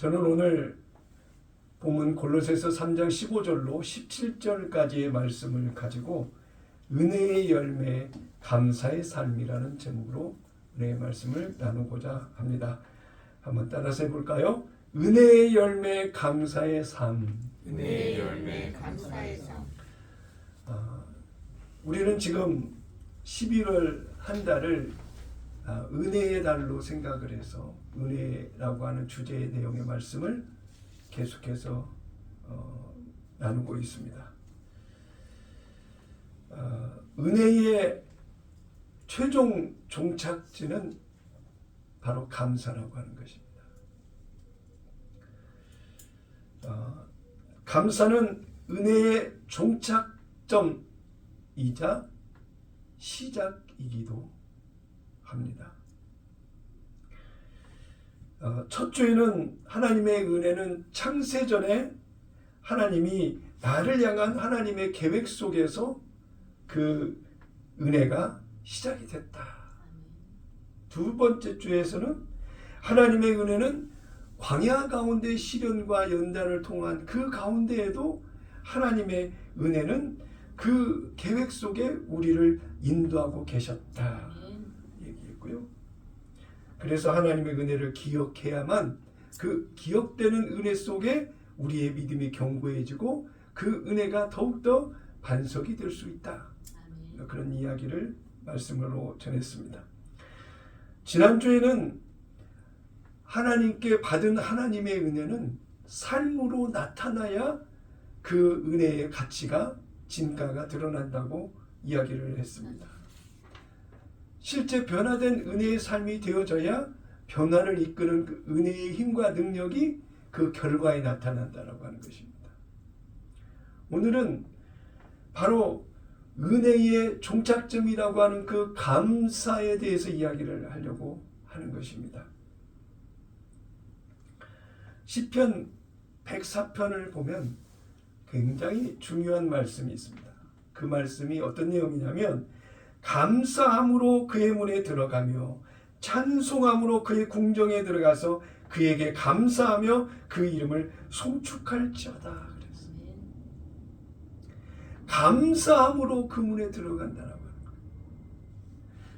저는 오늘 본문 골로새서 3장 15절로 17절까지의 말씀을 가지고 은혜의 열매 감사의 삶이라는 제목으로 은혜의 말씀을 나누고자 합니다. 한번 따라서 해볼까요? 은혜의 열매 감사의 삶. 은혜의 열매 감사의 삶. 우리는 지금 11월 한 달을 은혜의 달로 생각을 해서 은혜라고 하는 주제의 내용의 말씀을 계속해서 나누고 있습니다. 은혜의 최종 종착지는 바로 감사라고 하는 것입니다. 감사는 은혜의 종착점이자 시작이기도 합니다. 첫 주에는 하나님의 은혜는 창세전에 하나님이 나를 향한 하나님의 계획 속에서 그 은혜가 시작이 됐다. 두 번째 주에서는 하나님의 은혜는 광야 가운데 시련과 연단을 통한 그 가운데에도 하나님의 은혜는 그 계획 속에 우리를 인도하고 계셨다 얘기했고요. 그래서 하나님의 은혜를 기억해야만 그 기억되는 은혜 속에 우리의 믿음이 견고해지고 그 은혜가 더욱더 반석이 될 수 있다. 그런 이야기를 말씀으로 전했습니다. 지난주에는 하나님께 받은 하나님의 은혜는 삶으로 나타나야 그 은혜의 가치가 진가가 드러난다고 이야기를 했습니다. 실제 변화된 은혜의 삶이 되어져야 변화를 이끄는 그 은혜의 힘과 능력이 그 결과에 나타난다라고 하는 것입니다. 오늘은 바로 은혜의 종착점이라고 하는 그 감사에 대해서 이야기를 하려고 하는 것입니다. 시편 104편을 보면 굉장히 중요한 말씀이 있습니다. 그 말씀이 어떤 내용이냐면 감사함으로 그의 문에 들어가며 찬송함으로 그의 궁정에 들어가서 그에게 감사하며 그 이름을 송축할지어다 그랬습니다. 감사함으로 그 문에 들어간다라고 하는 거예요.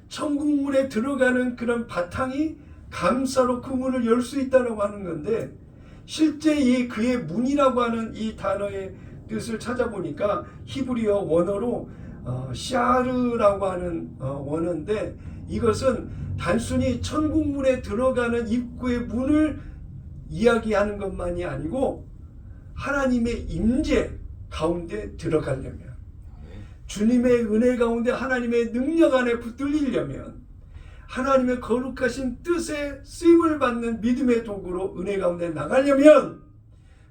천국 문에 들어가는 그런 바탕이 감사로 그 문을 열 수 있다라고 하는 건데, 실제 이 그의 문이라고 하는 이 단어의 뜻을 찾아보니까 히브리어 원어로 샤르라고 하는 원어인데, 이것은 단순히 천국문에 들어가는 입구의 문을 이야기하는 것만이 아니고 하나님의 임재 가운데 들어가려면, 주님의 은혜 가운데 하나님의 능력 안에 붙들리려면, 하나님의 거룩하신 뜻에 쓰임을 받는 믿음의 도구로 은혜 가운데 나가려면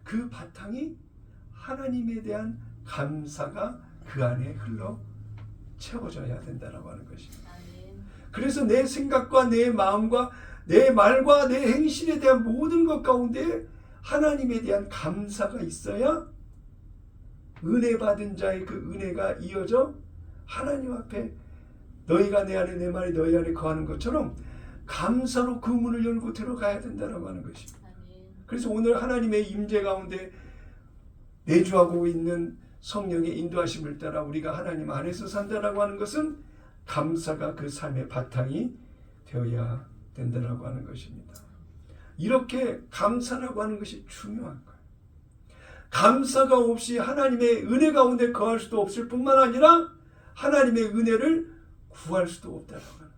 그 바탕이 하나님에 대한 감사가 그 안에 흘러 채워져야 된다라고 하는 것입니다. 그래서 내 생각과 내 마음과 내 말과 내 행실에 대한 모든 것 가운데 하나님에 대한 감사가 있어야 은혜 받은 자의 그 은혜가 이어져 하나님 앞에 너희가 내 안에 내 말이 너희 안에 거하는 것처럼 감사로 그 문을 열고 들어가야 된다라고 하는 것입니다. 그래서 오늘 하나님의 임재 가운데 내주하고 있는 성령의 인도하심을 따라 우리가 하나님 안에서 산다라고 하는 것은 감사가 그 삶의 바탕이 되어야 된다라고 하는 것입니다. 이렇게 감사라고 하는 것이 중요한 거예요. 감사가 없이 하나님의 은혜 가운데 거할 수도 없을 뿐만 아니라 하나님의 은혜를 구할 수도 없다라고 하는.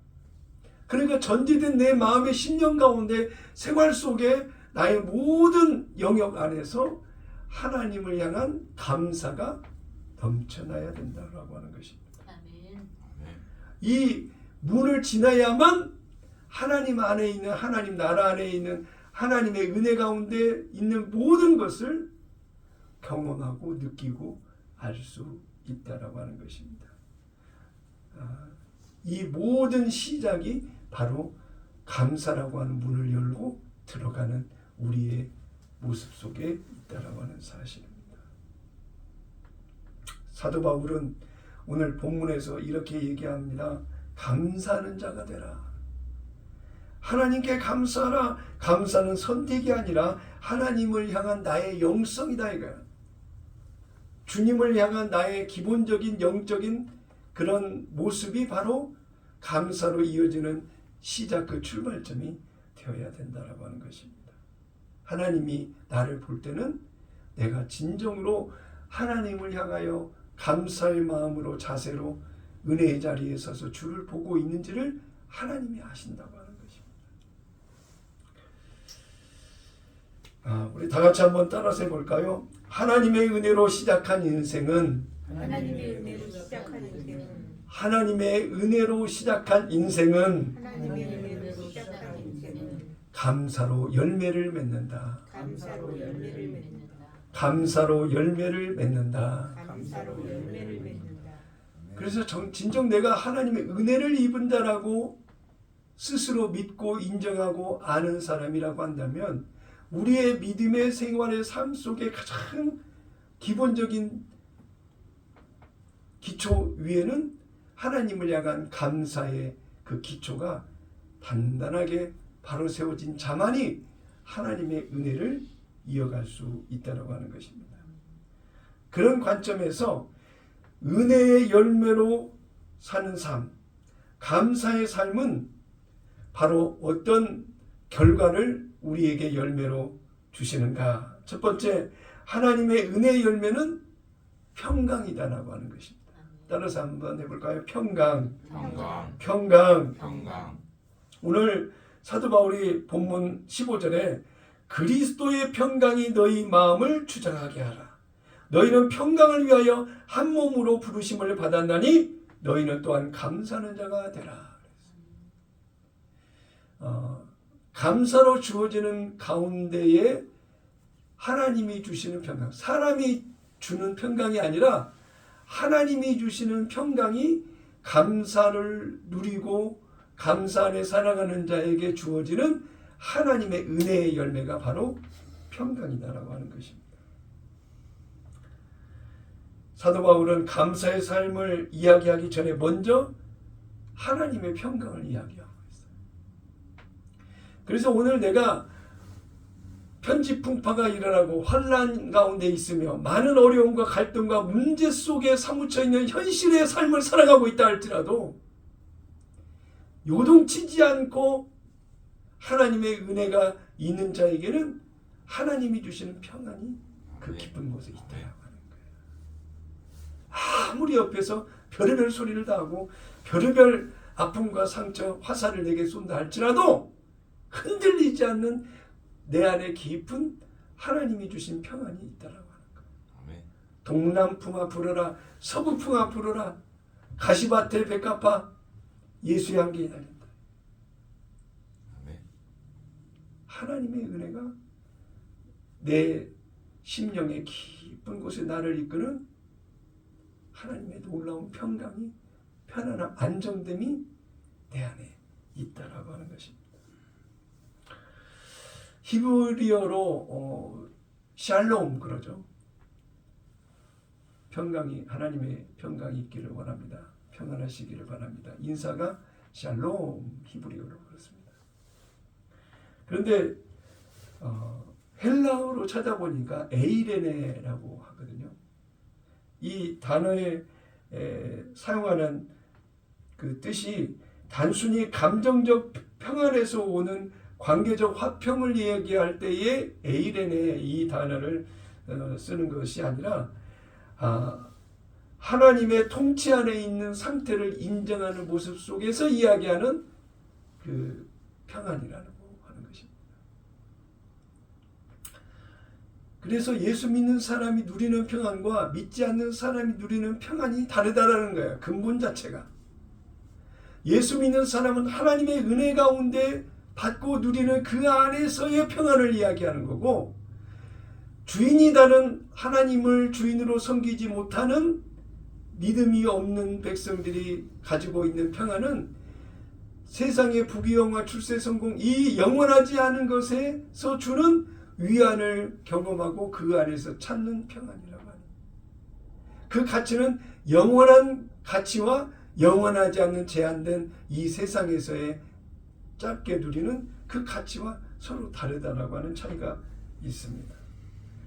그러니까 전지된 내 마음의 심령 가운데 생활 속에 나의 모든 영역 안에서 하나님을 향한 감사가 넘쳐나야 된다라고 하는 것입니다. 이 문을 지나야만 하나님 안에 있는, 하나님 나라 안에 있는 하나님의 은혜 가운데 있는 모든 것을 경험하고 느끼고 알 수 있다라고 하는 것입니다. 이 모든 시작이 바로 감사라고 하는 문을 열고 들어가는 우리의 모습 속에 있다라고 하는 사실입니다. 사도 바울은 오늘 본문에서 이렇게 얘기합니다. 감사하는 자가 되라. 하나님께 감사하라. 감사는 선택이 아니라 하나님을 향한 나의 영성이다 이거야. 주님을 향한 나의 기본적인 영적인 그런 모습이 바로 감사로 이어지는 시작, 그 출발점이 되어야 된다라고 하는 것입니다. 하나님이 나를 볼 때는 내가 진정으로 하나님을 향하여 감사의 마음으로, 자세로 은혜의 자리에 서서 주를 보고 있는지를 하나님이 아신다고 하는 것입니다. 우리 다 같이 한번 따라서 해볼까요? 하나님의 은혜로 시작한 인생은 하나님의 은혜로 시작한 인생은 하나님의 은혜로 시작한 인생은 하나님의 은혜로 시작한 인생은 감사로 열매를 맺는다. 감사로 열매를 맺는다. 감사로 열매를 맺는다. 감사로 열매를 맺는다. 그래서 진정 내가 하나님의 은혜를 입은 자라고 스스로 믿고 인정하고 아는 사람이라고 한다면 우리의 믿음의 생활의 삶 속에 가장 기본적인 기초 위에는 하나님을 향한 감사의 그 기초가 단단하게 바로 세워진 자만이 하나님의 은혜를 이어갈 수 있다고 하는 것입니다. 그런 관점에서 은혜의 열매로 사는 삶, 감사의 삶은 바로 어떤 결과를 우리에게 열매로 주시는가? 첫 번째, 하나님의 은혜의 열매는 평강이다라고 하는 것입니다. 따라서 한번 해볼까요? 평강. 오늘 사도 바울이 본문 15절에 그리스도의 평강이 너희 마음을 주장하게 하라. 너희는 평강을 위하여 한 몸으로 부르심을 받았나니 너희는 또한 감사하는 자가 되라. 감사로 주어지는 가운데에 하나님이 주시는 평강, 사람이 주는 평강이 아니라 하나님이 주시는 평강이 감사를 누리고 감사 안에 살아가는 자에게 주어지는 하나님의 은혜의 열매가 바로 평강이다라고 하는 것입니다. 사도 바울은 감사의 삶을 이야기하기 전에 먼저 하나님의 평강을 이야기하고 있어요. 그래서 오늘 내가 편지풍파가 일어나고 환난 가운데 있으며 많은 어려움과 갈등과 문제 속에 사무쳐 있는 현실의 삶을 살아가고 있다 할지라도 요동치지 않고 하나님의 은혜가 있는 자에게는 하나님이 주시는 평안이 그 깊은 곳에 있다고 하는 거예요. 아무리 옆에서 별의별 소리를 다 하고 별의별 아픔과 상처, 화살을 내게 쏜다 할지라도 흔들리지 않는 내 안에 깊은 하나님이 주신 평안이 있다라고 하는 거예요. 동남풍아 불어라, 서북풍아 불어라, 가시밭에 백합화, 예수의 안개에 달린다. 하나님의 은혜가 내 심령의 깊은 곳에 나를 이끄는 하나님의 놀라운 평강이, 편안함, 안정됨이 내 안에 있다라고 하는 것입니다. 히브리어로 샬롬 그러죠. 평강이, 하나님의 평강이 있기를 원합니다. 평안하시기를 바랍니다. 인사가 샬롬, 히브리어로 그렇습니다. 그런데 헬라어로 찾아보니까 에이레네라고 하거든요. 이 단어에 사용하는 그 뜻이 단순히 감정적 평안에서 오는 관계적 화평을 이야기할 때에 에이레네 이 단어를 쓰는 것이 아니라 하나님의 통치 안에 있는 상태를 인정하는 모습 속에서 이야기하는 그 평안이라고 하는 것입니다. 그래서 예수 믿는 사람이 누리는 평안과 믿지 않는 사람이 누리는 평안이 다르다라는 거예요. 근본 자체가. 예수 믿는 사람은 하나님의 은혜 가운데 받고 누리는 그 안에서의 평안을 이야기하는 거고, 주인이 다른 하나님을 주인으로 섬기지 못하는 믿음이 없는 백성들이 가지고 있는 평안은 세상의 부귀영화, 출세, 성공, 이 영원하지 않은 것에서 주는 위안을 경험하고 그 안에서 찾는 평안이라고 하는, 그 가치는 영원한 가치와 영원하지 않는 제한된 이 세상에서의 짧게 누리는 그 가치와 서로 다르다라고 하는 차이가 있습니다.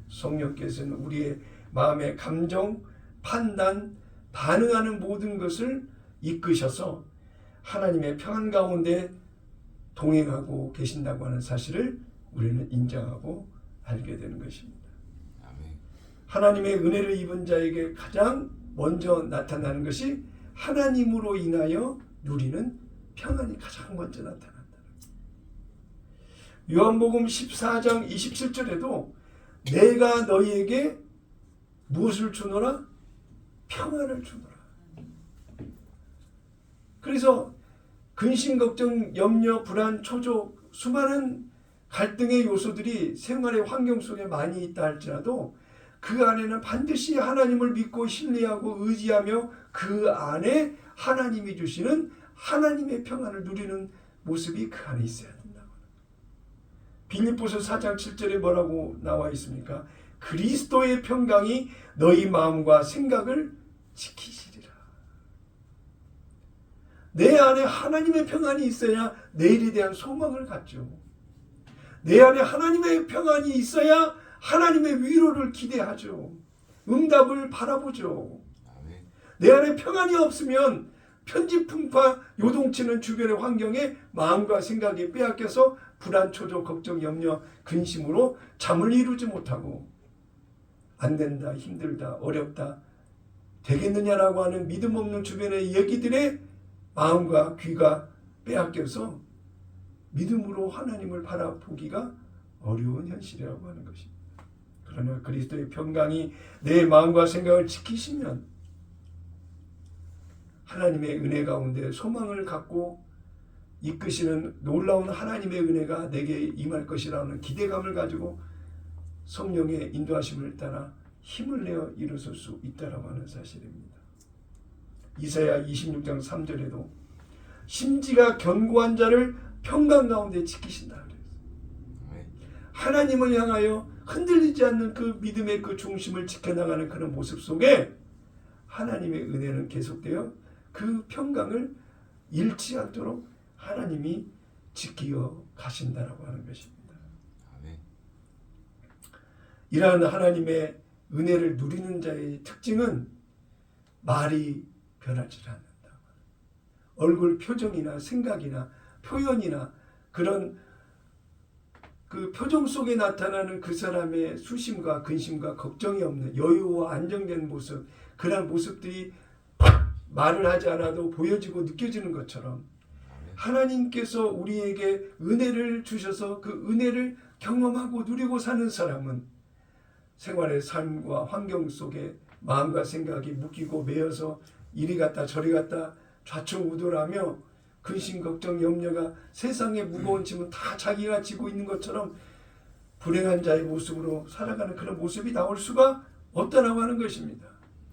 성령께서는 우리의 마음의 감정, 판단, 반응하는 모든 것을 이끄셔서 하나님의 평안 가운데 동행하고 계신다고 하는 사실을 우리는 인정하고 알게 되는 것입니다. 아멘. 하나님의 은혜를 입은 자에게 가장 먼저 나타나는 것이 하나님으로 인하여 누리는 평안이 가장 먼저 나타난다. 요한복음 14장 27절에도 내가 너희에게 무엇을 주노라? 평안을 주노라. 그래서 근심, 걱정, 염려, 불안, 초조, 수많은 갈등의 요소들이 생활의 환경 속에 많이 있다 할지라도 그 안에는 반드시 하나님을 믿고 신뢰하고 의지하며 그 안에 하나님이 주시는 하나님의 평안을 누리는 모습이 그 안에 있어야 된다고. 빌립보서 4장 7절에 뭐라고 나와 있습니까? 그리스도의 평강이 너희 마음과 생각을 지키시리라. 내 안에 하나님의 평안이 있어야 내일에 대한 소망을 갖죠. 내 안에 하나님의 평안이 있어야 하나님의 위로를 기대하죠. 응답을 바라보죠. 아멘. 내 안에 평안이 없으면 편지풍파 요동치는 주변의 환경에 마음과 생각이 빼앗겨서 불안, 초조, 걱정, 염려, 근심으로 잠을 이루지 못하고 안 된다, 힘들다, 어렵다, 되겠느냐라고 하는 믿음 없는 주변의 얘기들에 마음과 귀가 빼앗겨서 믿음으로 하나님을 바라보기가 어려운 현실이라고 하는 것입니다. 그러나 그리스도의 평강이 내 마음과 생각을 지키시면 하나님의 은혜 가운데 소망을 갖고 이끄시는 놀라운 하나님의 은혜가 내게 임할 것이라는 기대감을 가지고 성령의 인도하심을 따라 힘을 내어 일어설 수 있다라고 하는 사실입니다. 이사야 26장 3절에도 심지가 견고한 자를 평강 가운데 지키신다 그랬어요. 하나님을 향하여 흔들리지 않는 그 믿음의 그 중심을 지켜나가는 그런 모습 속에 하나님의 은혜는 계속되어 그 평강을 잃지 않도록 하나님이 지키어 가신다라고 하는 것입니다. 아멘. 이러한 하나님의 은혜를 누리는 자의 특징은 말이 변하지 않는다. 얼굴 표정이나 생각이나 표현이나 그런 그 표정 속에 나타나는 그 사람의 수심과 근심과 걱정이 없는 여유와 안정된 모습, 그런 모습들이 말을 하지 않아도 보여지고 느껴지는 것처럼 하나님께서 우리에게 은혜를 주셔서 그 은혜를 경험하고 누리고 사는 사람은 생활의 삶과 환경 속에 마음과 생각이 묶이고 매여서 이리 갔다 저리 갔다 좌충우돌하며 근심, 걱정, 염려가 세상의 무거운 짐은 다 자기가 지고 있는 것처럼 불행한 자의 모습으로 살아가는 그런 모습이 나올 수가 없다라고 하는 것입니다.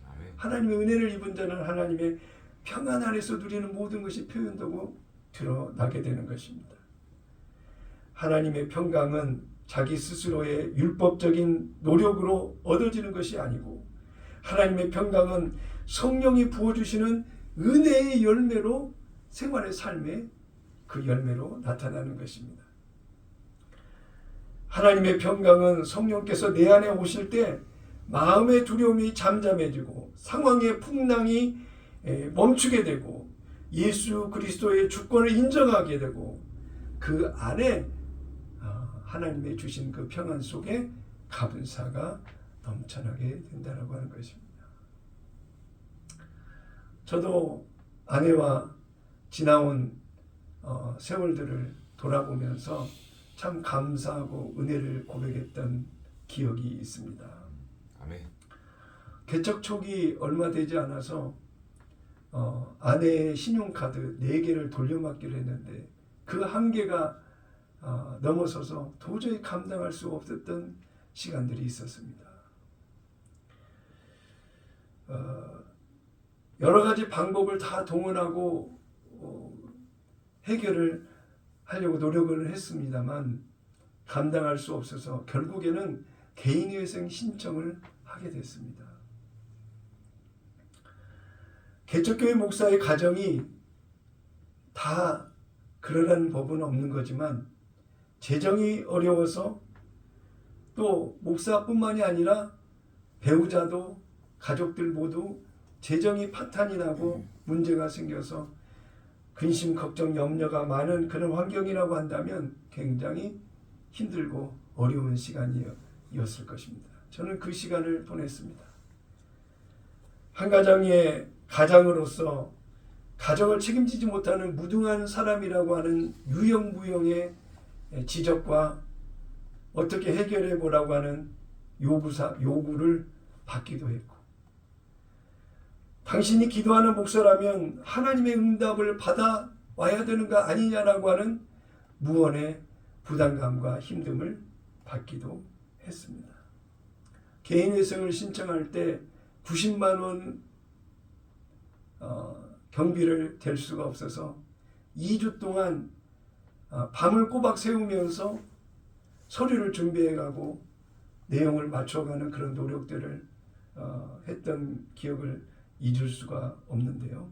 아멘. 하나님의 은혜를 입은 자는 하나님의 평안 안에서 누리는 모든 것이 표현되고 드러나게 되는 것입니다. 하나님의 평강은 자기 스스로의 율법적인 노력으로 얻어지는 것이 아니고 하나님의 평강은 성령이 부어주시는 은혜의 열매로 생활의 삶의 그 열매로 나타나는 것입니다. 하나님의 평강은 성령께서 내 안에 오실 때 마음의 두려움이 잠잠해지고 상황의 풍랑이 멈추게 되고 예수 그리스도의 주권을 인정하게 되고 그 안에 하나님의 주신 그 평안 속에 감사가 넘쳐나게 된다고 하는 것입니다. 저도 아내와 지나온 세월들을 돌아보면서 참 감사하고 은혜를 고백했던 기억이 있습니다. 아멘. 개척 초기 얼마 되지 않아서 아내의 신용카드 4개를 돌려막기로 했는데 그 한계가 넘어서서 도저히 감당할 수 없었던 시간들이 있었습니다. 여러 가지 방법을 다 동원하고 해결을 하려고 노력을 했습니다만 감당할 수 없어서 결국에는 개인회생 신청을 하게 됐습니다. 개척교회 목사의 가정이 다 그러라는 법은 없는 거지만 재정이 어려워서 또 목사뿐만이 아니라 배우자도 가족들 모두 재정이 파탄이 나고 문제가 생겨서 근심, 걱정, 염려가 많은 그런 환경이라고 한다면 굉장히 힘들고 어려운 시간이었을 것입니다. 저는 그 시간을 보냈습니다. 한 가정의 가장으로서 가정을 책임지지 못하는 무능한 사람이라고 하는 유형무형의 지적과 어떻게 해결해 보라고 하는 요구를 받기도 했고, 당신이 기도하는 목사라면 하나님의 응답을 받아 와야 되는 거 아니냐라고 하는 무언의 부담감과 힘듦을 받기도 했습니다. 개인회생을 신청할 때 90만 원 경비를 댈 수가 없어서 2주 동안 밤을 꼬박 새우면서 서류를 준비해가고 내용을 맞춰가는 그런 노력들을 했던 기억을 잊을 수가 없는데요.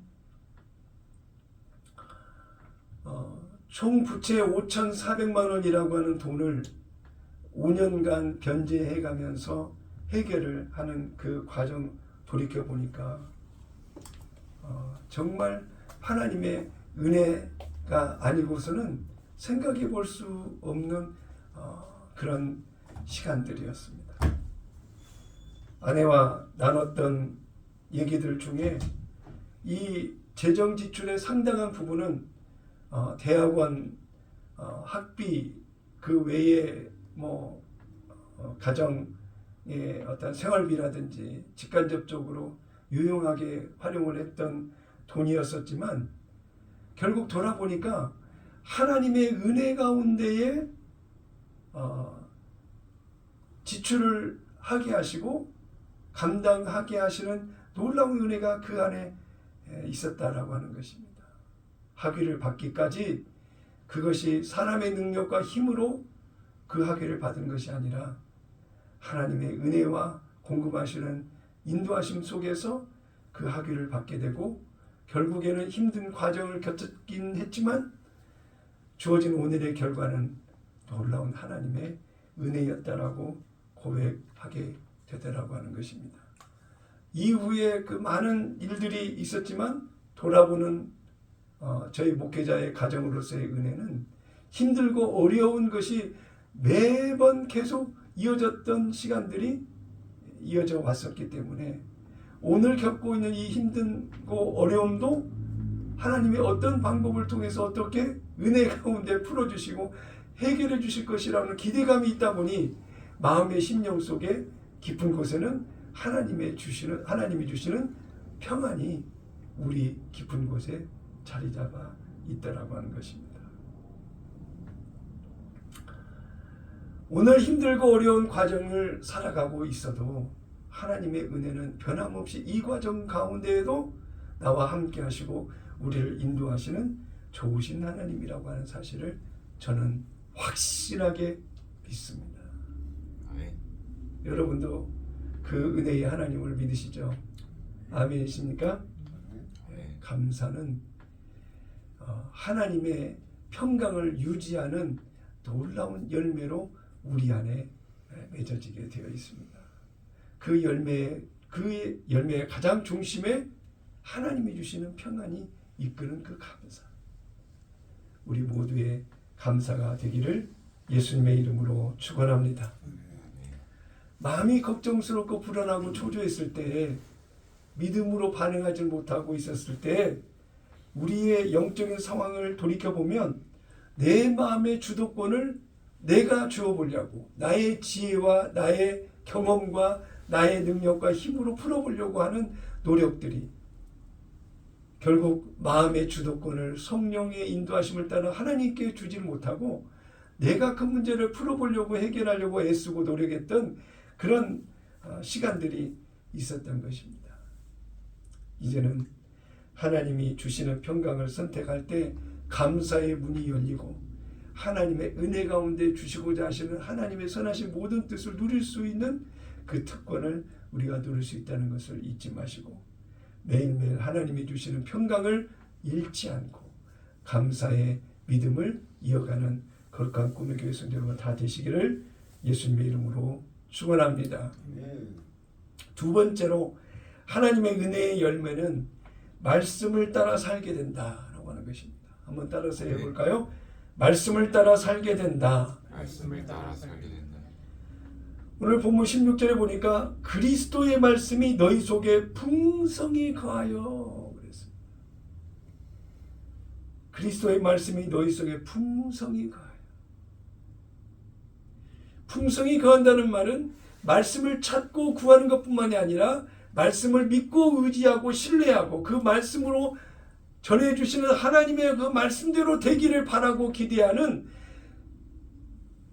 총 부채 5,400만 원이라고 하는 돈을 5년간 변제해가면서 해결을 하는 그 과정 돌이켜보니까 정말 하나님의 은혜가 아니고서는 생각해 볼 수 없는 그런 시간들이었습니다. 아내와 나눴던 얘기들 중에 이 재정 지출의 상당한 부분은 대학원 학비 그 외에 뭐 가정의 어떤 생활비라든지 직간접적으로 유용하게 활용을 했던 돈이었었지만 결국 돌아보니까 하나님의 은혜 가운데에 지출을 하게 하시고 감당하게 하시는 놀라운 은혜가 그 안에 있었다라고 하는 것입니다. 학위를 받기까지 그것이 사람의 능력과 힘으로 그 학위를 받은 것이 아니라 하나님의 은혜와 공급하시는 인도하심 속에서 그 학위를 받게 되고 결국에는 힘든 과정을 겪긴 했지만 주어진 오늘의 결과는 놀라운 하나님의 은혜였다라고 고백하게 되더라고 하는 것입니다. 이후에 그 많은 일들이 있었지만 돌아보는 저희 목회자의 가정으로서의 은혜는 힘들고 어려운 것이 매번 계속 이어졌던 시간들이 이어져 왔었기 때문에 오늘 겪고 있는 이 힘든고 어려움도 하나님이 어떤 방법을 통해서 어떻게 은혜 가운데 풀어주시고 해결해 주실 것이라는 기대감이 있다 보니 마음의 심령 속에 깊은 곳에는 하나님이 주시는 평안이 우리 깊은 곳에 자리 잡아 있다라고 하는 것입니다. 오늘 힘들고 어려운 과정을 살아가고 있어도 하나님의 은혜는 변함없이 이 과정 가운데에도 나와 함께 하시고 우리를 인도하시는 좋으신 하나님이라고 하는 사실을 저는 확실하게 믿습니다. 아멘. 여러분도 그 은혜의 하나님을 믿으시죠? 아멘이십니까? 아멘. 감사는 하나님의 평강을 유지하는 놀라운 열매로 우리 안에 맺어지게 되어 있습니다. 그 열매의 가장 중심에 하나님이 주시는 평안이 이끄는 그 감사. 우리 모두의 감사가 되기를 예수님의 이름으로 축원합니다. 마음이 걱정스럽고 불안하고 초조했을 때, 믿음으로 반응하지 못하고 있었을 때 우리의 영적인 상황을 돌이켜보면 내 마음의 주도권을 내가 주어보려고 나의 지혜와 나의 경험과 나의 능력과 힘으로 풀어보려고 하는 노력들이 결국 마음의 주도권을 성령의 인도하심을 따라 하나님께 주지 못하고 내가 그 문제를 풀어보려고 해결하려고 애쓰고 노력했던 그런 시간들이 있었던 것입니다. 이제는 하나님이 주시는 평강을 선택할 때 감사의 문이 열리고 하나님의 은혜 가운데 주시고자 하시는 하나님의 선하신 모든 뜻을 누릴 수 있는 그 특권을 우리가 누릴 수 있다는 것을 잊지 마시고 매일매일 하나님이 주시는 평강을 잃지 않고 감사의 믿음을 이어가는 거룩한 꿈의 교회 성도 여러분 다 되시기를 예수님의 이름으로 축원합니다. 두 번째로 하나님의 은혜의 열매는 말씀을 따라 살게 된다라고 하는 것입니다. 한번 따라서 해볼까요? 말씀을 따라 살게 된다. 말씀을 따라 살게 된다. 오늘 본문 16절에 보니까 그리스도의 말씀이 너희 속에 풍성히 거하여 그랬습니다. 그리스도의 말씀이 너희 속에 풍성히 거하여. 풍성히 거한다는 말은 말씀을 찾고 구하는 것뿐만이 아니라 말씀을 믿고 의지하고 신뢰하고 그 말씀으로 전해주시는 하나님의 그 말씀대로 되기를 바라고 기대하는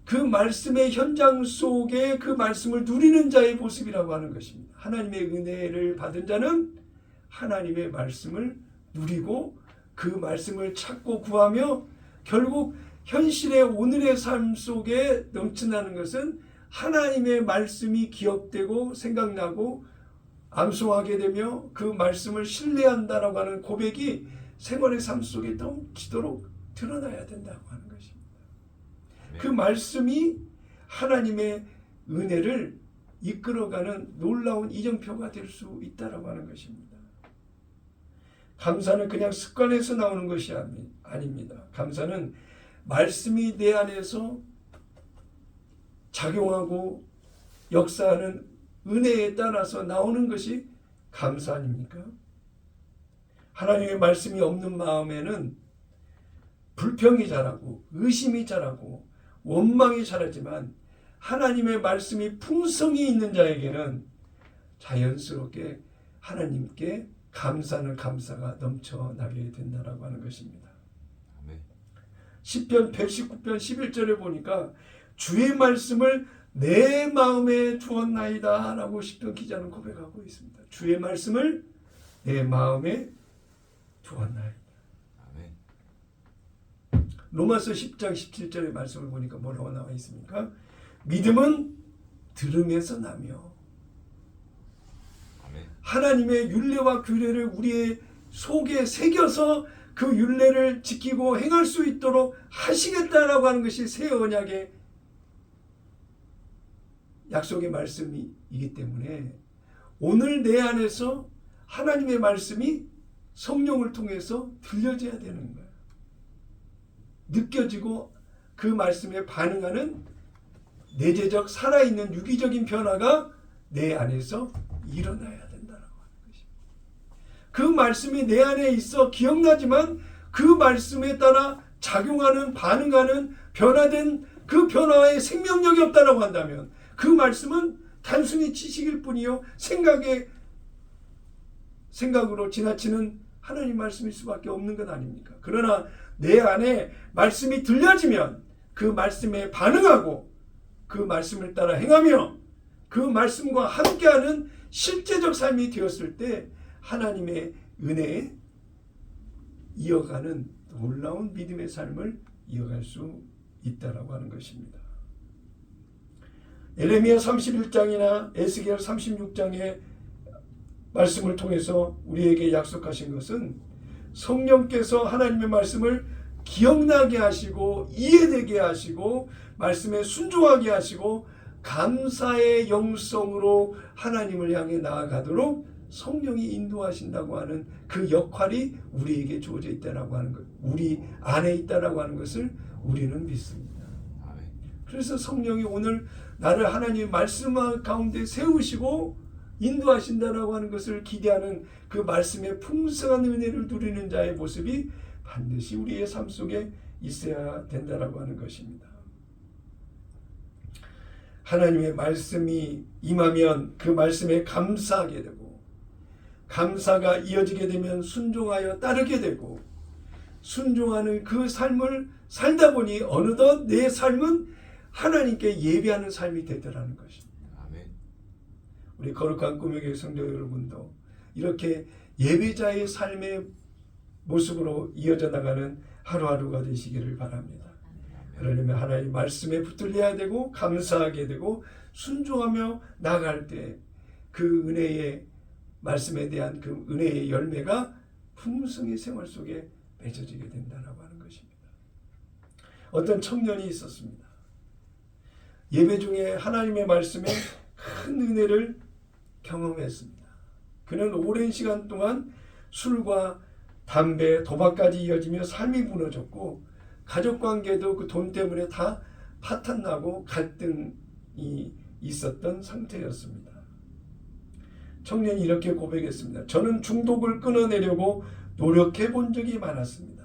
그 말씀의 현장 속에 그 말씀을 누리는 자의 모습이라고 하는 것입니다. 하나님의 은혜를 받은 자는 하나님의 말씀을 누리고 그 말씀을 찾고 구하며 결국 현실의 오늘의 삶 속에 넘쳐나는 것은 하나님의 말씀이 기억되고 생각나고 암송하게 되며 그 말씀을 신뢰한다라고 하는 고백이 생활의 삶 속에 넘치도록 드러나야 된다고 하는 것입니다. 그 말씀이 하나님의 은혜를 이끌어가는 놀라운 이정표가 될 수 있다라고 하는 것입니다. 감사는 그냥 습관에서 나오는 것이 아닙니다. 감사는 말씀이 내 안에서 작용하고 역사하는 은혜에 따라서 나오는 것이 감사 아닙니까? 하나님의 말씀이 없는 마음에는 불평이 자라고 의심이 자라고 원망이 자라지만 하나님의 말씀이 풍성히 있는 자에게는 자연스럽게 하나님께 감사는 감사가 넘쳐나게 된다라고 하는 것입니다. 아멘. 시편 119편 11절에 보니까 주의 말씀을 내 마음에 두었나이다 라고 시편 기자는 고백하고 있습니다. 주의 말씀을 내 마음에 두었나이다. 아멘. 로마서 10장 17절의 말씀을 보니까 뭐라고 나와 있습니까? 믿음은 들음에서 나며 아멘. 하나님의 율례와 규례를 우리의 속에 새겨서 그 율례를 지키고 행할 수 있도록 하시겠다라고 하는 것이 새 언약의 약속의 말씀이기 때문에 오늘 내 안에서 하나님의 말씀이 성령을 통해서 들려져야 되는 거예요. 느껴지고 그 말씀에 반응하는 내재적 살아있는 유기적인 변화가 내 안에서 일어나야 된다라고 하는 것입니다. 그 말씀이 내 안에 있어 기억나지만 그 말씀에 따라 작용하는 반응하는 변화된 그 변화에 생명력이 없다라고 한다면 그 말씀은 단순히 지식일 뿐이요 생각으로 지나치는 하나님 말씀일 수밖에 없는 것 아닙니까? 그러나 내 안에 말씀이 들려지면 그 말씀에 반응하고 그 말씀을 따라 행하며 그 말씀과 함께하는 실제적 삶이 되었을 때 하나님의 은혜에 이어가는 놀라운 믿음의 삶을 이어갈 수 있다라고 하는 것입니다. 예레미야 31장이나 에스겔 36장의 말씀을 통해서 우리에게 약속하신 것은 성령께서 하나님의 말씀을 기억나게 하시고 이해되게 하시고 말씀에 순종하게 하시고 감사의 영성으로 하나님을 향해 나아가도록 성령이 인도하신다고 하는 그 역할이 우리에게 주어져 있다라고 하는 것, 우리 안에 있다라고 하는 것을 우리는 믿습니다. 아멘. 그래서 성령이 오늘 나를 하나님의 말씀 가운데 세우시고 인도하신다라고 하는 것을 기대하는 그 말씀의 풍성한 은혜를 누리는 자의 모습이 반드시 우리의 삶 속에 있어야 된다라고 하는 것입니다. 하나님의 말씀이 임하면 그 말씀에 감사하게 되고 감사가 이어지게 되면 순종하여 따르게 되고 순종하는 그 삶을 살다 보니 어느덧 내 삶은 하나님께 예배하는 삶이 되더라는 것입니다. 아멘. 우리 거룩한 꿈의 교회 성도 여러분도 이렇게 예배자의 삶의 모습으로 이어져 나가는 하루하루가 되시기를 바랍니다. 그러려면 하나님 말씀에 붙들려야 되고 감사하게 되고 순종하며 나갈 때 그 은혜의 말씀에 대한 그 은혜의 열매가 풍성히 생활 속에 맺어지게 된다라고 하는 것입니다. 어떤 청년이 있었습니다. 예배 중에 하나님의 말씀에 큰 은혜를 경험했습니다. 그는 오랜 시간 동안 술과 담배, 도박까지 이어지며 삶이 무너졌고 가족관계도 그 돈 때문에 다 파탄나고 갈등이 있었던 상태였습니다. 청년이 이렇게 고백했습니다. 저는 중독을 끊어내려고 노력해 본 적이 많았습니다.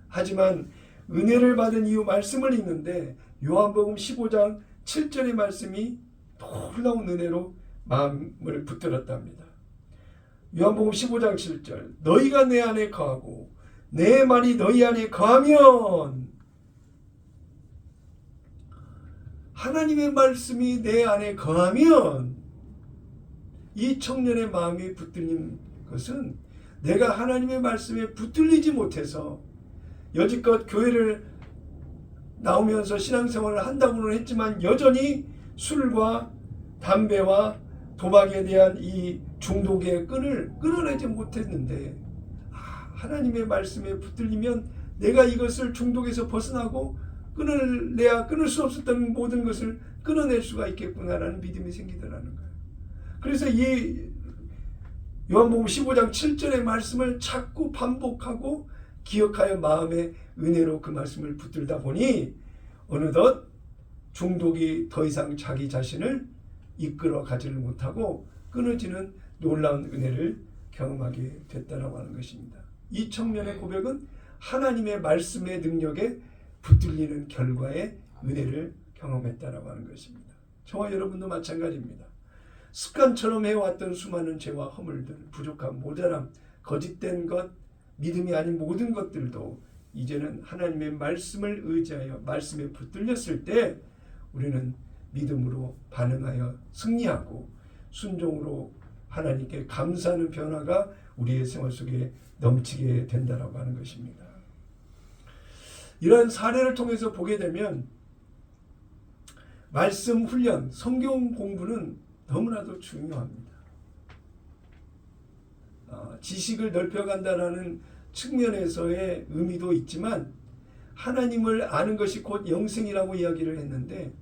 하지만 은혜를 받은 이후 말씀을 읽는데 요한복음 15장 7절의 말씀이 놀라운 은혜로 마음을 붙들었답니다. 요한복음 15장 7절 너희가 내 안에 거하고 내 말이 너희 안에 거하면 하나님의 말씀이 내 안에 거하면 이 청년의 마음이 붙들린 것은 내가 하나님의 말씀에 붙들리지 못해서 여지껏 교회를 나오면서 신앙생활을 한다고는 했지만 여전히 술과 담배와 도박에 대한 이 중독의 끈을 끊어내지 못했는데 하나님의 말씀에 붙들리면 내가 이것을 중독에서 벗어나고 끊을 수 없었던 모든 것을 끊어낼 수가 있겠구나라는 믿음이 생기더라는 거예요. 그래서 이 요한복음 15장 7절의 말씀을 자꾸 반복하고 기억하여 마음의 은혜로 그 말씀을 붙들다 보니 어느덧 중독이 더 이상 자기 자신을 이끌어 가지를 못하고 끊어지는 놀라운 은혜를 경험하게 됐다라고 하는 것입니다. 이 청년의 고백은 하나님의 말씀의 능력에 붙들리는 결과의 은혜를 경험했다라고 하는 것입니다. 저와 여러분도 마찬가지입니다. 습관처럼 해왔던 수많은 죄와 허물들, 부족함, 모자람, 거짓된 것, 믿음이 아닌 모든 것들도 이제는 하나님의 말씀을 의지하여 말씀에 붙들렸을 때 우리는 믿음으로 반응하여 승리하고 순종으로 하나님께 감사하는 변화가 우리의 생활 속에 넘치게 된다라고 하는 것입니다. 이러한 사례를 통해서 보게 되면 말씀 훈련, 성경 공부는 너무나도 중요합니다. 지식을 넓혀간다는 측면에서의 의미도 있지만 하나님을 아는 것이 곧 영생이라고 이야기를 했는데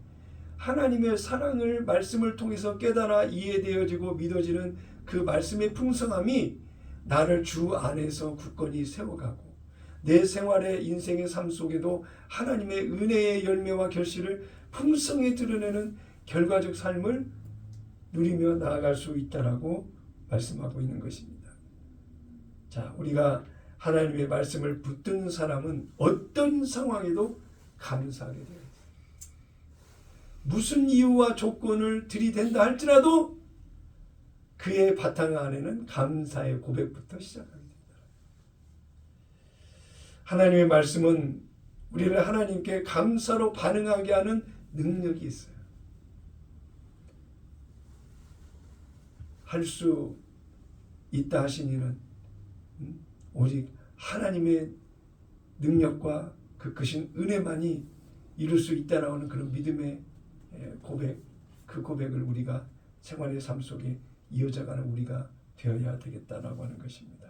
하나님의 사랑을 말씀을 통해서 깨달아 이해되어지고 믿어지는 그 말씀의 풍성함이 나를 주 안에서 굳건히 세워가고 내 생활의 인생의 삶 속에도 하나님의 은혜의 열매와 결실을 풍성히 드러내는 결과적 삶을 누리며 나아갈 수 있다라고 말씀하고 있는 것입니다. 자, 우리가 하나님의 말씀을 붙드는 사람은 어떤 상황에도 감사하게 되어 있습니다. 무슨 이유와 조건을 들이댄다 할지라도 그의 바탕 안에는 감사의 고백부터 시작합니다. 하나님의 말씀은 우리를 하나님께 감사로 반응하게 하는 능력이 있어요. 할 수 있다 하신 이는 오직 하나님의 능력과 그 크신 은혜만이 이룰 수 있다라고 하는 그런 믿음의 고백, 그 고백을 우리가 생활의 삶 속에 이어져가는 우리가 되어야 되겠다라고 하는 것입니다.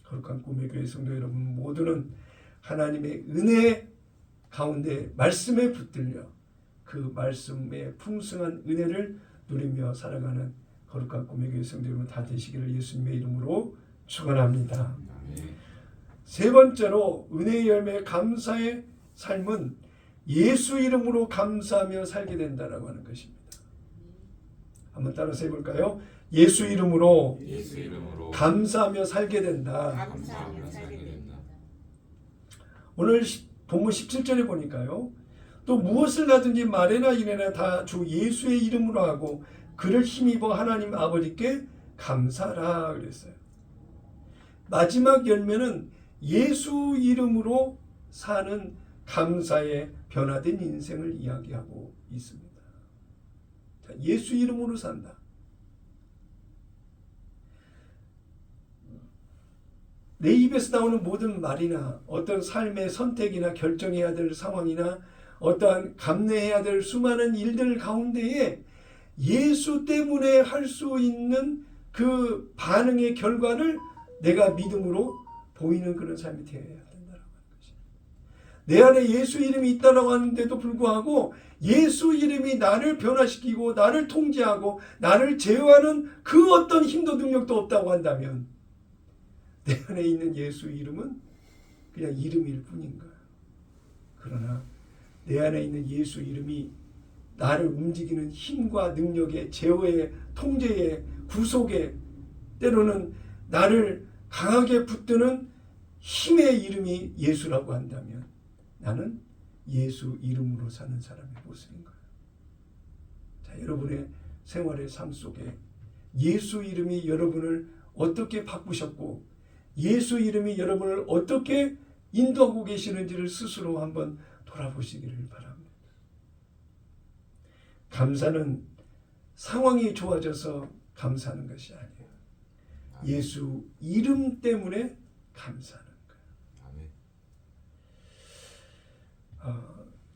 거룩한 꿈의 교회 성도 여러분 모두는 하나님의 은혜 가운데 말씀에 붙들려 그 말씀의 풍성한 은혜를 누리며 살아가는 거룩한 꿈의 교회 성도 여러분 다 되시기를 예수님의 이름으로 축원합니다. 세 번째로 은혜의 열매 감사의 삶은 예수 이름으로 감사하며 살게 된다라고 하는 것입니다. 한번 따라서 해볼까요? 예수 이름으로 감사하며 살게 된다. 오늘 본문 17절에 보니까요. 또 무엇을 하든지 말이나 이래나 다 주 예수의 이름으로 하고 그를 힘입어 하나님 아버지께 감사하라 그랬어요. 마지막 열매는 예수 이름으로 사는 감사의 변화된 인생을 이야기하고 있습니다. 자, 예수 이름으로 산다. 내 입에서 나오는 모든 말이나 어떤 삶의 선택이나 결정해야 될 상황이나 어떠한 감내해야 될 수많은 일들 가운데에 예수 때문에 할 수 있는 그 반응의 결과를 내가 믿음으로 보이는 그런 삶이 되어야 된다는 것입니다. 내 안에 예수 이름이 있다라고 하는데도 불구하고 예수 이름이 나를 변화시키고 나를 통제하고 나를 제어하는 그 어떤 힘도 능력도 없다고 한다면 내 안에 있는 예수 이름은 그냥 이름일 뿐인 거야. 그러나 내 안에 있는 예수 이름이 나를 움직이는 힘과 능력의 제어의 통제의 구속의 때로는 나를 강하게 붙드는 힘의 이름이 예수라고 한다면 나는 예수 이름으로 사는 사람의 모습인 거예요. 자, 여러분의 생활의 삶 속에 예수 이름이 여러분을 어떻게 바꾸셨고 예수 이름이 여러분을 어떻게 인도하고 계시는지를 스스로 한번 돌아보시기를 바랍니다. 감사는 상황이 좋아져서 감사하는 것이 아니에요. 예수 이름 때문에 감사하는 거예요.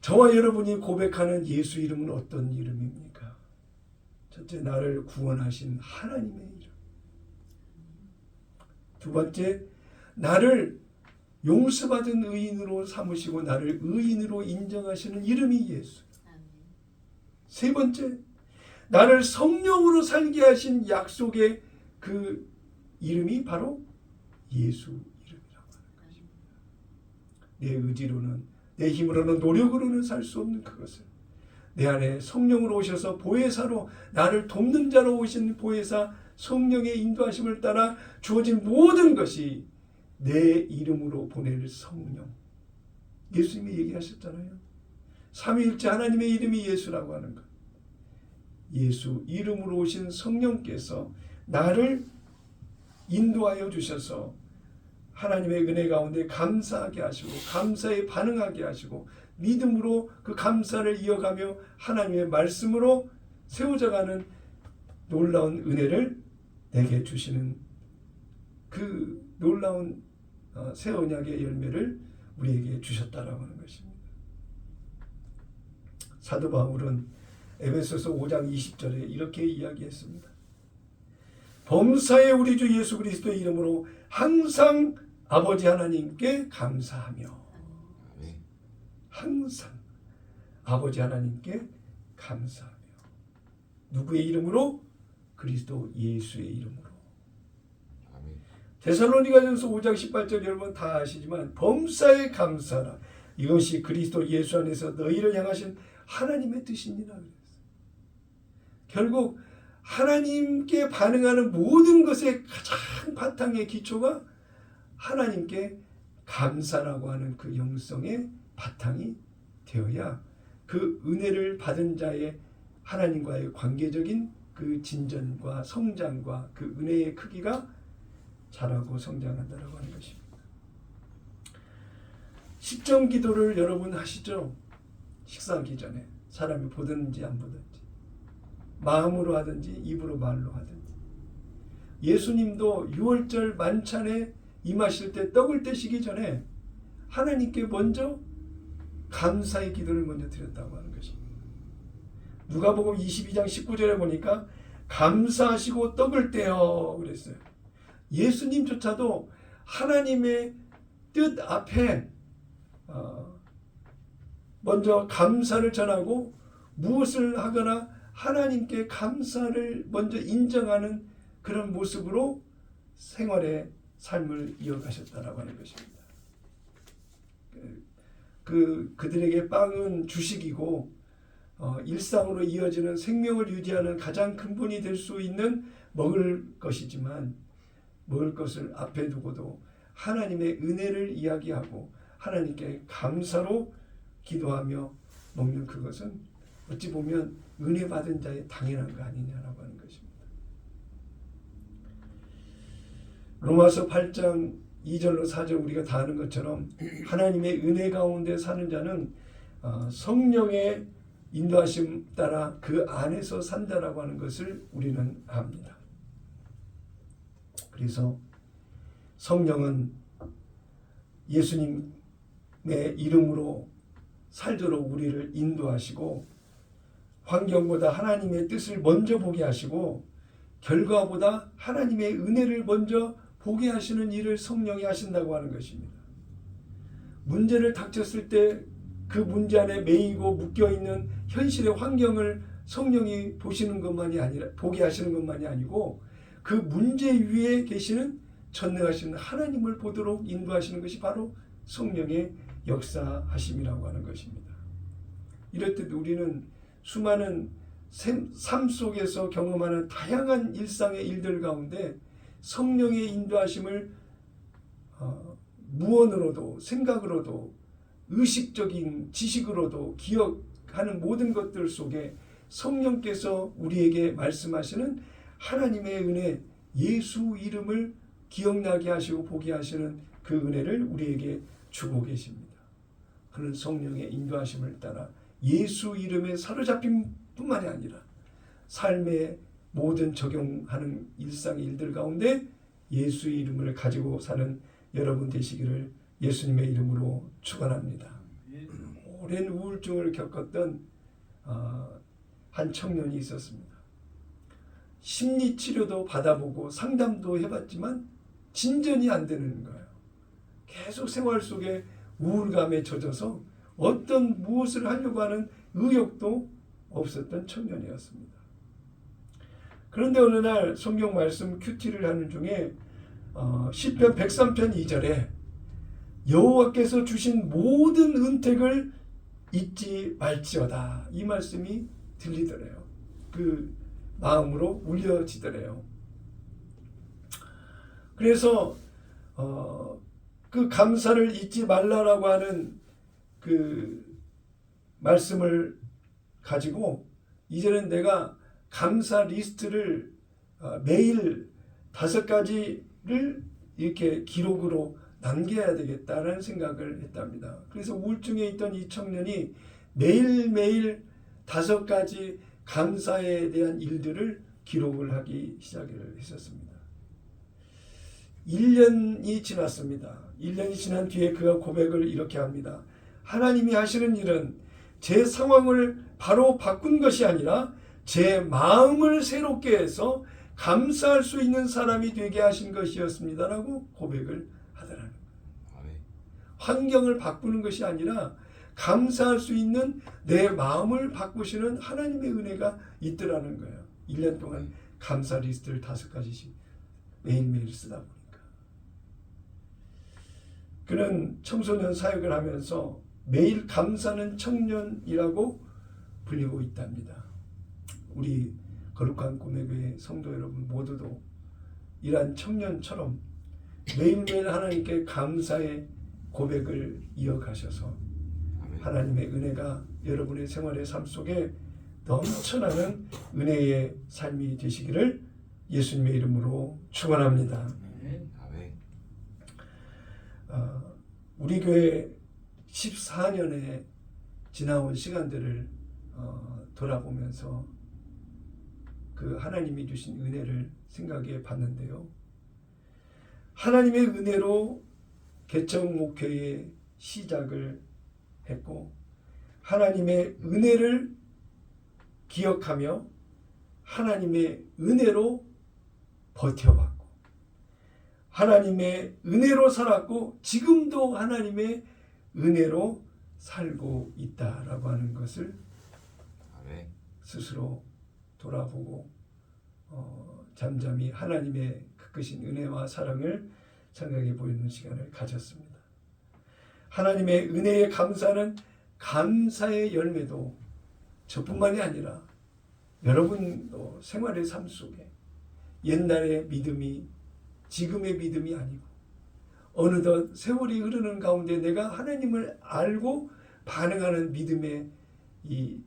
저와 여러분이 고백하는 예수 이름은 어떤 이름입니까? 첫째, 나를 구원하신 하나님의 이름. 두 번째, 나를 용서받은 의인으로 삼으시고 나를 의인으로 인정하시는 이름이 예수. 세 번째, 나를 성령으로 살게 하신 약속의 그 이름이 바로 예수 이름이라고 하는 것입니다. 내 의지로는 내 힘으로는 노력으로는 살 수 없는 그것을 내 안에 성령으로 오셔서 보혜사로 나를 돕는 자로 오신 보혜사 성령의 인도하심을 따라 주어진 모든 것이 내 이름으로 보낼 성령. 예수님이 얘기하셨잖아요. 삼위일체 하나님의 이름이 예수라고 하는 것. 예수 이름으로 오신 성령께서 나를 인도하여 주셔서 하나님의 은혜 가운데 감사하게 하시고 감사에 반응하게 하시고 믿음으로 그 감사를 이어가며 하나님의 말씀으로 세워져가는 놀라운 은혜를 내게 주시는 그 놀라운 새 언약의 열매를 우리에게 주셨다라고 하는 것입니다. 사도 바울은 에베소서 5장 20절에 이렇게 이야기했습니다. 범사에 우리 주 예수 그리스도의 이름으로 항상 아버지 하나님께 감사하며 항상 아버지 하나님께 감사하며 누구의 이름으로? 그리스도 예수의 이름으로. 데살로니가전서 5장 18절 여러분 다 아시지만 범사에 감사하라. 이것이 그리스도 예수 안에서 너희를 향하신 하나님의 뜻이니라. 결국 하나님께 반응하는 모든 것의 가장 바탕의 기초가 하나님께 감사라고 하는 그 영성의 바탕이 되어야 그 은혜를 받은 자의 하나님과의 관계적인 그 진전과 성장과 그 은혜의 크기가 자라고 성장한다고 하는 것입니다. 식전 기도를 여러분 하시죠? 식사하기 전에 사람이 보든지 안 보든지 마음으로 하든지 입으로 말로 하든지. 예수님도 유월절 만찬에 임하실 때 떡을 떼시기 전에 하나님께 먼저 감사의 기도를 먼저 드렸다고 하는 것입니다. 누가복음 22장 19절에 보니까 감사하시고 떡을 떼어 그랬어요. 예수님조차도 하나님의 뜻 앞에 먼저 감사를 전하고 무엇을 하거나 하나님께 감사를 먼저 인정하는 그런 모습으로 생활의 삶을 이어가셨다라고 하는 것입니다. 그들에게 빵은 주식이고 일상으로 이어지는 생명을 유지하는 가장 근본이 될 수 있는 먹을 것이지만 먹을 것을 앞에 두고도 하나님의 은혜를 이야기하고 하나님께 감사로 기도하며 먹는 그것은 어찌 보면 은혜 받은 자의 당연한 거 아니냐라고 하는 것입니다. 로마서 8장 2절로 4절 우리가 다 아는 것처럼 하나님의 은혜 가운데 사는 자는 성령의 인도하심 따라 그 안에서 산다라고 하는 것을 우리는 압니다. 그래서 성령은 예수님의 이름으로 살도록 우리를 인도하시고 환경보다 하나님의 뜻을 먼저 보게 하시고 결과보다 하나님의 은혜를 먼저 보게 하시는 일을 성령이 하신다고 하는 것입니다. 문제를 닥쳤을 때 그 문제 안에 매이고 묶여있는 현실의 환경을 성령이 보시는 것만이 아니라 보게 하시는 것만이 아니고 그 문제 위에 계시는 전능하시는 하나님을 보도록 인도하시는 것이 바로 성령의 역사하심이라고 하는 것입니다. 이럴 때 우리는 수많은 삶 속에서 경험하는 다양한 일상의 일들 가운데 성령의 인도하심을 무언으로도 생각으로도 의식적인 지식으로도 기억하는 모든 것들 속에 성령께서 우리에게 말씀하시는 하나님의 은혜, 예수 이름을 기억나게 하시고 보게 하시는 그 은혜를 우리에게 주고 계십니다. 그런 성령의 인도하심을 따라 예수 이름에 사로잡힌 뿐만이 아니라 삶의 모든 적용하는 일상의 일들 가운데 예수 이름을 가지고 사는 여러분 되시기를 예수님의 이름으로 축원합니다. 오랜 우울증을 겪었던 한 청년이 있었습니다. 심리치료도 받아보고 상담도 해봤지만 진전이 안 되는 거예요. 계속 생활 속에 우울감에 젖어서 어떤 무엇을 하려고 하는 의욕도 없었던 청년이었습니다. 그런데 어느 날 성경 말씀 큐티를 하는 중에 시편 103편 2절에 여호와께서 주신 모든 은택을 잊지 말지어다 이 말씀이 들리더래요. 그 마음으로 울려지더래요. 그래서 그 감사를 잊지 말라라고 하는 그 말씀을 가지고 이제는 내가 감사 리스트를 매일 5가지를 이렇게 기록으로 남겨야 되겠다는 생각을 했답니다. 그래서 우울증에 있던 이 청년이 매일매일 5가지 감사에 대한 일들을 기록을 하기 시작을 했었습니다. 1년이 지났습니다. 1년이 지난 뒤에 그가 고백을 이렇게 합니다. 하나님이 하시는 일은 제 상황을 바로 바꾼 것이 아니라 제 마음을 새롭게 해서 감사할 수 있는 사람이 되게 하신 것이었습니다라고 고백을 하더라는 거예요. 환경을 바꾸는 것이 아니라 감사할 수 있는 내 마음을 바꾸시는 하나님의 은혜가 있더라는 거예요. 1년 동안 감사 리스트를 5가지씩 매일매일 쓰다 보니까. 그는 청소년 사역을 하면서 매일 감사는 청년이라고 불리고 있답니다. 우리 거룩한 꿈의 교회 성도 여러분 모두도 이러한 청년처럼 매일매일 하나님께 감사의 고백을 이어가셔서 하나님의 은혜가 여러분의 생활의 삶 속에 넘쳐나는 은혜의 삶이 되시기를 예수님의 이름으로 축원합니다. 우리 교회 14년에 지나온 시간들을 돌아보면서 그 하나님이 주신 은혜를 생각해 봤는데요. 하나님의 은혜로 개척 목회의 시작을 했고 하나님의 은혜를 기억하며 하나님의 은혜로 버텨왔고 하나님의 은혜로 살았고 지금도 하나님의 은혜로 살고 있다라고 하는 것을 스스로 돌아보고 잠잠히 하나님의 그 크신 은혜와 사랑을 생각해 보이는 시간을 가졌습니다. 하나님의 은혜에 감사는 감사의 열매도 저뿐만이 아니라 여러분도 생활의 삶 속에 옛날의 믿음이 지금의 믿음이 아니고 어느덧 세월이 흐르는 가운데 내가 하나님을 알고 반응하는 믿음의 이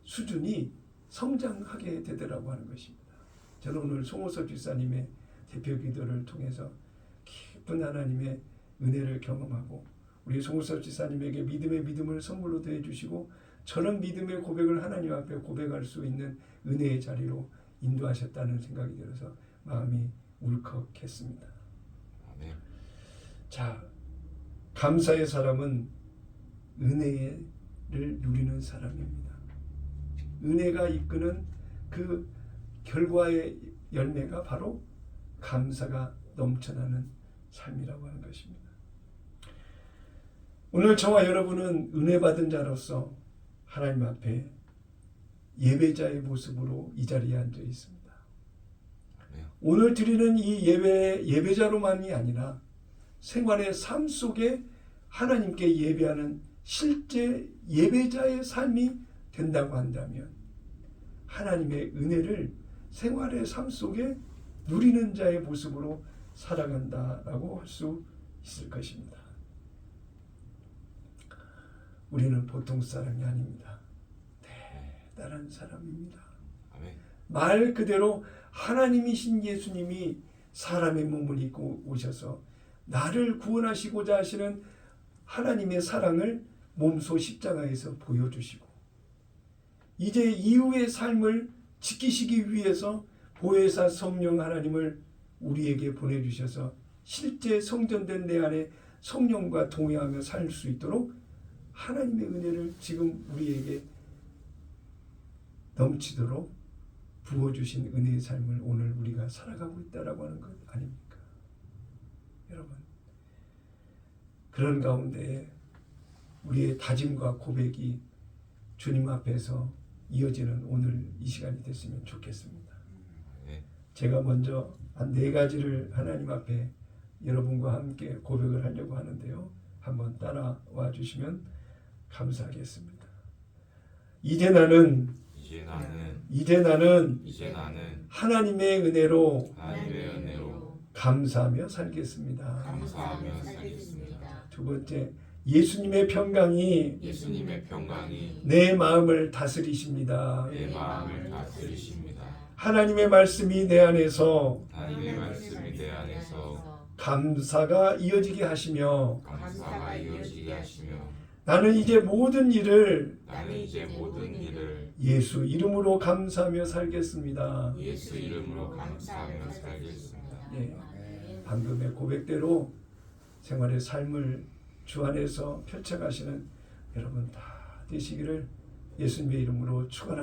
수준이 성장하게 되더라고 하는 것입니다. 저는 오늘 송호섭 집사님의 대표 기도를 통해서 깊은 하나님의 은혜를 경험하고 우리 송호섭 집사님에게 믿음을 선물로 더해주시고 저런 믿음의 고백을 하나님 앞에 고백할 수 있는 은혜의 자리로 인도하셨다는 생각이 들어서 마음이 울컥했습니다. 자, 감사의 사람은 은혜를 누리는 사람입니다. 은혜가 이끄는 그 결과의 열매가 바로 감사가 넘쳐나는 삶이라고 하는 것입니다. 오늘 저와 여러분은 은혜 받은 자로서 하나님 앞에 예배자의 모습으로 이 자리에 앉아 있습니다. 아멘. 오늘 드리는 이 예배자로만이 아니라 생활의 삶 속에 하나님께 예배하는 실제 예배자의 삶이 된다고 한다면 하나님의 은혜를 생활의 삶 속에 누리는 자의 모습으로 살아간다라고 할 수 있을 것입니다. 우리는 보통 사람이 아닙니다. 대단한 사람입니다. 아멘. 말 그대로 하나님이신 예수님이 사람의 몸을 입고 오셔서 나를 구원하시고자 하시는 하나님의 사랑을 몸소 십자가에서 보여주시고 이제 이후의 삶을 지키시기 위해서 보혜사 성령 하나님을 우리에게 보내주셔서 실제 성전된 내 안에 성령과 동행하며 살 수 있도록 하나님의 은혜를 지금 우리에게 넘치도록 부어주신 은혜의 삶을 오늘 우리가 살아가고 있다라고 하는 것 아닙니까? 여러분, 그런 가운데 우리의 다짐과 고백이 주님 앞에서 이어지는 오늘 이 시간이 됐으면 좋겠습니다. 아멘. 제가 먼저 한 4가지를 하나님 앞에 여러분과 함께 고백을 하려고 하는데요. 한번 따라와 주시면 감사하겠습니다. 이제 나는 하나님의 은혜로 감사하며 살겠습니다. 두 번째, 예수님의 평강이 내 마음을 다스리십니다. 하나님의 말씀이 내 안에서 감사가 이어지게 하시며 나는 이제 모든 일을 예수 이름으로 감사하며 살겠습니다. 네, 방금의 고백대로 생활의 삶을 주 안에서 펼쳐가시는 여러분 다 되시기를 예수님의 이름으로 축원합니다.